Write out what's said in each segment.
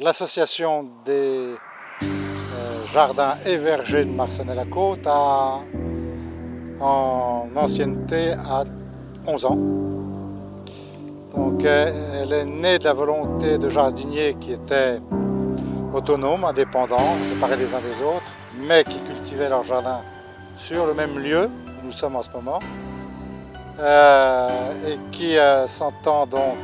L'association des jardins et vergers de Marcenais-la-Côte a en ancienneté à 11 ans. Donc elle est née de la volonté de jardiniers qui étaient autonomes, indépendants, séparés les uns des autres, mais qui cultivaient leur jardin sur le même lieu où nous sommes en ce moment, et qui sentant donc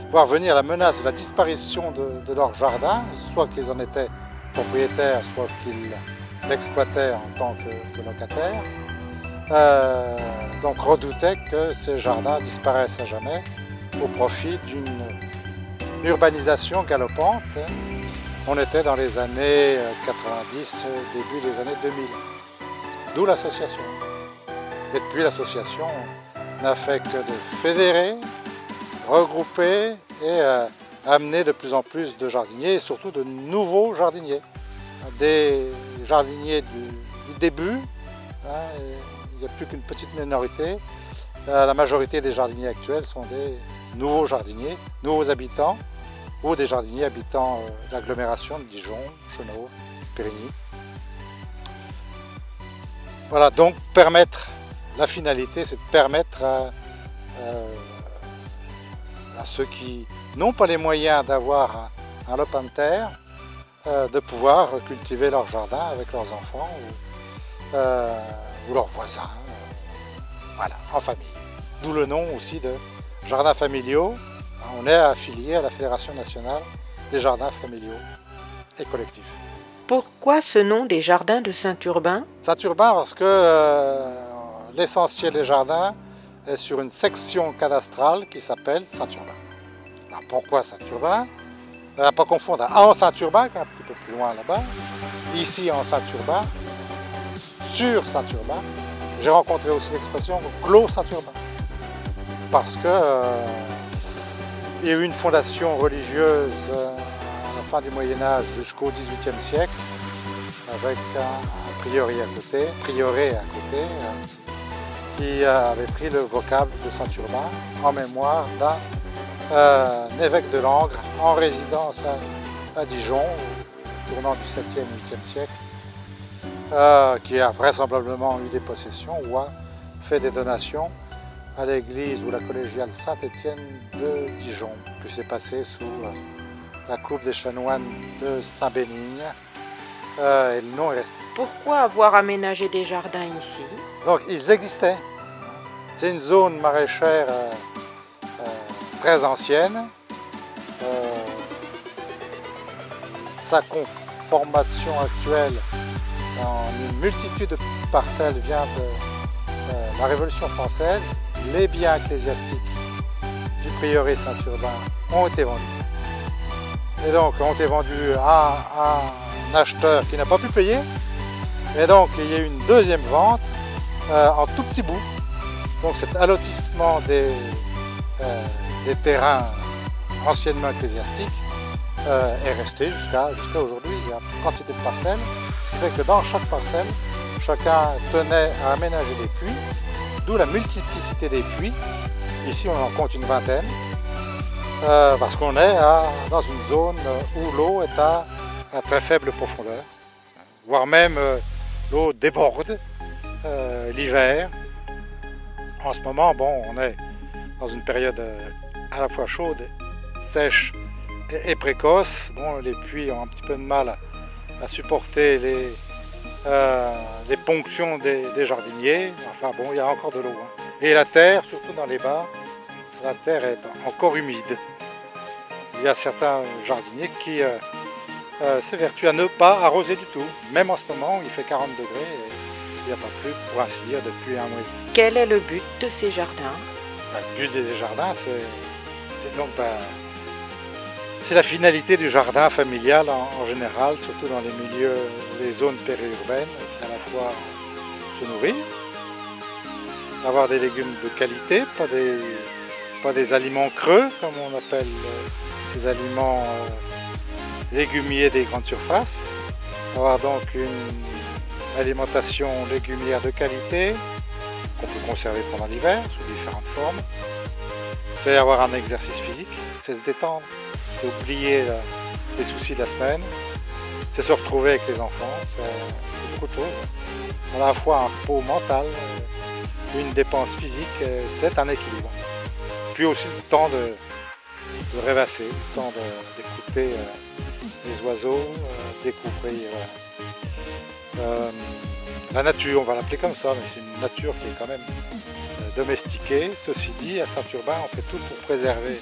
voir venir la menace de la disparition de leur jardin, soit qu'ils en étaient propriétaires, soit qu'ils l'exploitaient en tant que locataires, donc redoutaient que ces jardins disparaissent à jamais au profit d'une urbanisation galopante. On était dans les années 90, début des années 2000, d'où l'association. Et depuis, l'association n'a fait que de fédérer, regrouper et amener de plus en plus de jardiniers et surtout de nouveaux jardiniers. Des jardiniers du début, il n'y a plus qu'une petite minorité. La majorité des jardiniers actuels sont des nouveaux jardiniers, nouveaux habitants ou des jardiniers habitant l'agglomération de Dijon, Chenôve, Périgny. Voilà, donc la finalité, c'est de permettre à ceux qui n'ont pas les moyens d'avoir un lopin de terre, de pouvoir cultiver leur jardin avec leurs enfants ou leurs voisins, voilà, en famille. D'où le nom aussi de jardins familiaux. On est affilié à la Fédération nationale des jardins familiaux et collectifs. Pourquoi ce nom des jardins de Saint-Urbain? Saint-Urbain parce que l'essentiel des jardins est sur une section cadastrale qui s'appelle Saint-Urbain. Alors pourquoi Saint-Urbain? À ne pas confondre en Saint-Urbain, qui est un petit peu plus loin là-bas, ici en Saint-Urbain, sur Saint-Urbain. J'ai rencontré aussi l'expression Clos Saint-Urbain, parce que il y a eu une fondation religieuse à la fin du Moyen-Âge jusqu'au XVIIIe siècle, avec un prieuré à côté, qui avait pris le vocable de Saint-Urbain en mémoire d'un évêque de Langres en résidence à Dijon, au tournant du 7e, 8e siècle, qui a vraisemblablement eu des possessions ou a fait des donations à l'église ou la collégiale Saint-Étienne de Dijon, puis c'est passé sous la coupe des chanoines de Saint-Bénigne, et le nom est resté. Pourquoi avoir aménagé des jardins ici? Donc ils existaient. C'est une zone maraîchère très ancienne. Sa conformation actuelle en une multitude de petites parcelles vient de la Révolution française. Les biens ecclésiastiques du prieuré Saint-Urbain ont été vendus. Et donc ont été vendus à un acheteur qui n'a pas pu payer. Et donc il y a eu une deuxième vente en tout petit bout. Donc cet allotissement des terrains anciennement ecclésiastiques est resté jusqu'à aujourd'hui. Il y a une quantité de parcelles, ce qui fait que dans chaque parcelle, chacun tenait à aménager des puits, d'où la multiplicité des puits. Ici on en compte une vingtaine, parce qu'on est dans une zone où l'eau est à très faible profondeur, voire même l'eau déborde l'hiver. En ce moment, bon, on est dans une période à la fois chaude, sèche et précoce. Bon, les puits ont un petit peu de mal à supporter les ponctions des jardiniers. Enfin bon, il y a encore de l'eau. Hein. Et la terre, surtout dans les bas, la terre est encore humide. Il y a certains jardiniers qui s'évertuent à ne pas arroser du tout. Même en ce moment, il fait 40 degrés et il n'y a pas plu, pour ainsi dire, depuis un mois. Quel est le but de ces jardins? Le but des jardins, c'est la finalité du jardin familial en général, surtout dans les milieux, les zones périurbaines. C'est à la fois se nourrir, avoir des légumes de qualité, pas des aliments creux, comme on appelle les aliments légumiers des grandes surfaces. Avoir donc une alimentation légumière de qualité qu'on peut conserver pendant l'hiver sous différentes formes. C'est avoir un exercice physique, c'est se détendre, c'est oublier les soucis de la semaine, c'est se retrouver avec les enfants, c'est beaucoup de choses. À la fois un repos mental, une dépense physique, c'est un équilibre. Puis aussi le temps de rêvasser, le temps d'écouter les oiseaux, découvrir la nature, on va l'appeler comme ça, mais c'est une nature qui est quand même domestiquée. Ceci dit, à Saint-Urbain, on fait tout pour préserver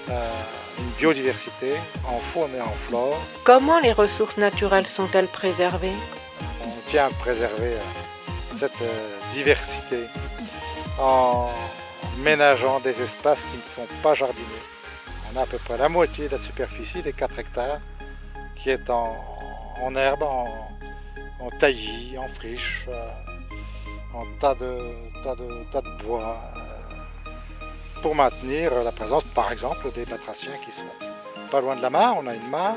une biodiversité en faune et en flore. Comment les ressources naturelles sont-elles préservées? On tient à préserver cette diversité en ménageant des espaces qui ne sont pas jardinés. On a à peu près la moitié de la superficie des 4 hectares qui est en herbe, en taillis, en friche, en tas de bois, pour maintenir la présence, par exemple, des batraciens qui sont pas loin de la mare. On a une mare,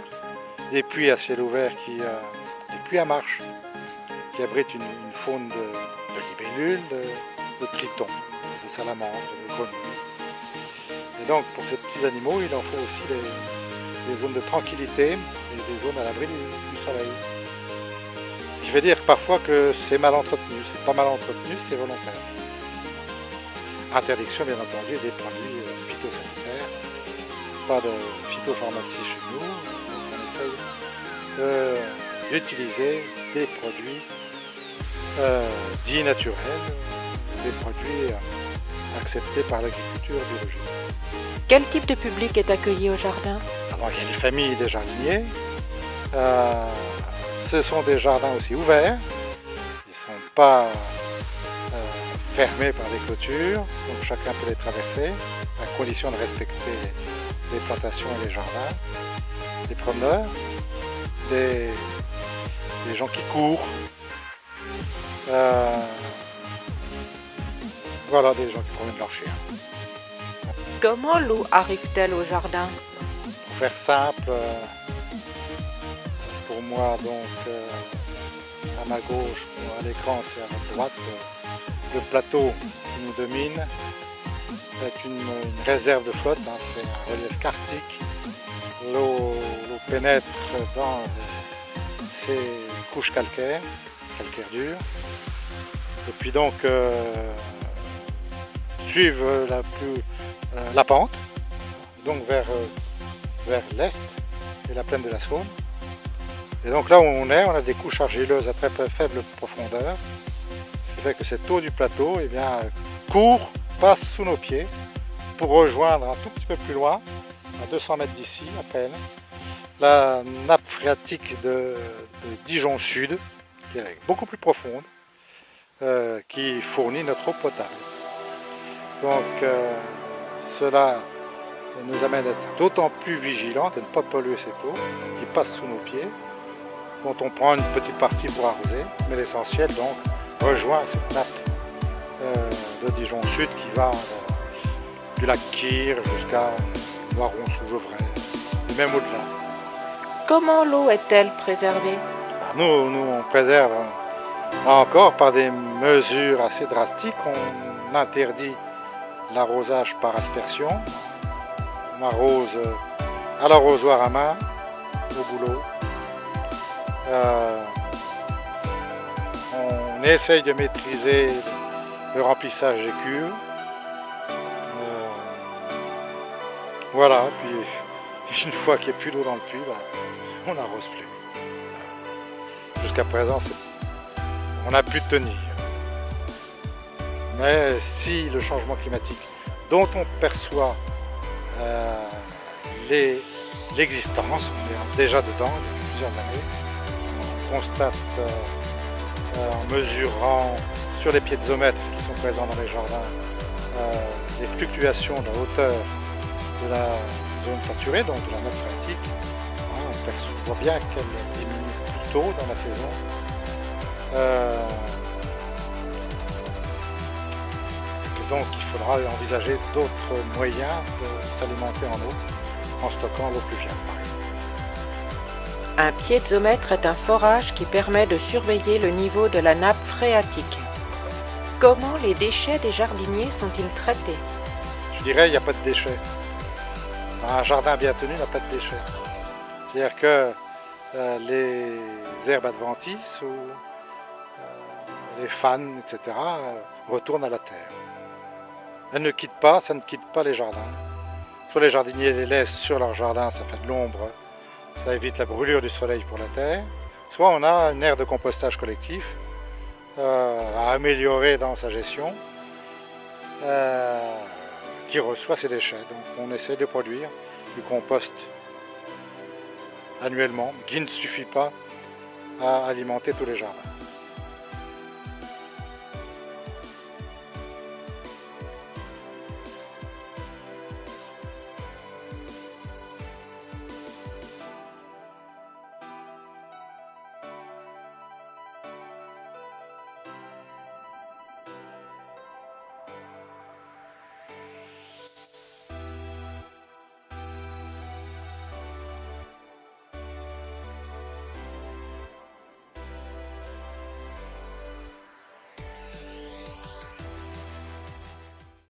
des puits à ciel ouvert, des puits à marche, qui abritent une faune de libellules, de tritons, de salamandres, de grenouilles. Et donc, pour ces petits animaux, il en faut aussi des zones de tranquillité et des zones à l'abri du soleil. Ce qui veut dire parfois que c'est mal entretenu. C'est pas mal entretenu, c'est volontaire. Interdiction, bien entendu, des produits phytosanitaires. Pas de phytopharmacie chez nous. Donc on essaye d'utiliser des produits dits naturels, des produits acceptés par l'agriculture biologique. Quel type de public est accueilli au jardin? Alors, il y a les familles des jardiniers. Ce sont des jardins aussi ouverts. Ils ne sont pas fermés par des clôtures, donc chacun peut les traverser, à condition de respecter les plantations et les jardins. Des promeneurs, des gens qui courent. Voilà, des gens qui promènent leurs chiens. Comment l'eau arrive-t-elle au jardin? Pour faire simple, pour moi, donc, à ma gauche, à l'écran, c'est à ma droite, le plateau qui nous domine est une réserve de flotte, hein, c'est un relief karstique. L'eau pénètre dans ces couches calcaires dures, et puis donc suivent la pente, donc vers l'est et la plaine de la Saône. Et donc là où on a des couches argileuses à très faible profondeur, ce qui fait que cette eau du plateau court, passe sous nos pieds pour rejoindre un tout petit peu plus loin, à 200 mètres d'ici à peine, la nappe phréatique de Dijon Sud, qui est beaucoup plus profonde, qui fournit notre eau potable. Donc cela nous amène à être d'autant plus vigilants de ne pas polluer cette eau qui passe sous nos pieds, dont on prend une petite partie pour arroser, mais l'essentiel donc rejoint cette nappe de Dijon Sud qui va du lac Kyr jusqu'à Noiron-sous-Gevrey, et même au-delà. Comment l'eau est-elle préservée? Nous, on préserve encore par des mesures assez drastiques. On interdit l'arrosage par aspersion. On arrose à l'arrosoir à main, au boulot. On essaye de maîtriser le remplissage des cuves. Voilà, puis une fois qu'il n'y a plus d'eau dans le puits, on n'arrose plus. Jusqu'à présent, on a pu tenir. Mais si le changement climatique, dont on perçoit l'existence, on est déjà dedans depuis plusieurs années, on constate en mesurant sur les piézomètres qui sont présents dans les jardins les fluctuations de la hauteur de la zone saturée, donc de la nappe phréatique. On perçoit bien qu'elle diminue plus tôt dans la saison. Et donc il faudra envisager d'autres moyens de s'alimenter en eau, en stockant l'eau pluviale par exemple. Un piézomètre est un forage qui permet de surveiller le niveau de la nappe phréatique. Comment les déchets des jardiniers sont-ils traités? Je dirais qu'il n'y a pas de déchets. Un jardin bien tenu n'a pas de déchets. C'est-à-dire que les herbes adventices ou les fans, etc., retournent à la terre. Elles ne quittent pas, ça ne quitte pas les jardins. Soit les jardiniers les laissent sur leur jardin, ça fait de l'ombre, ça évite la brûlure du soleil pour la terre. Soit on a une aire de compostage collectif à améliorer dans sa gestion, qui reçoit ces déchets. Donc on essaie de produire du compost annuellement, qui ne suffit pas à alimenter tous les jardins.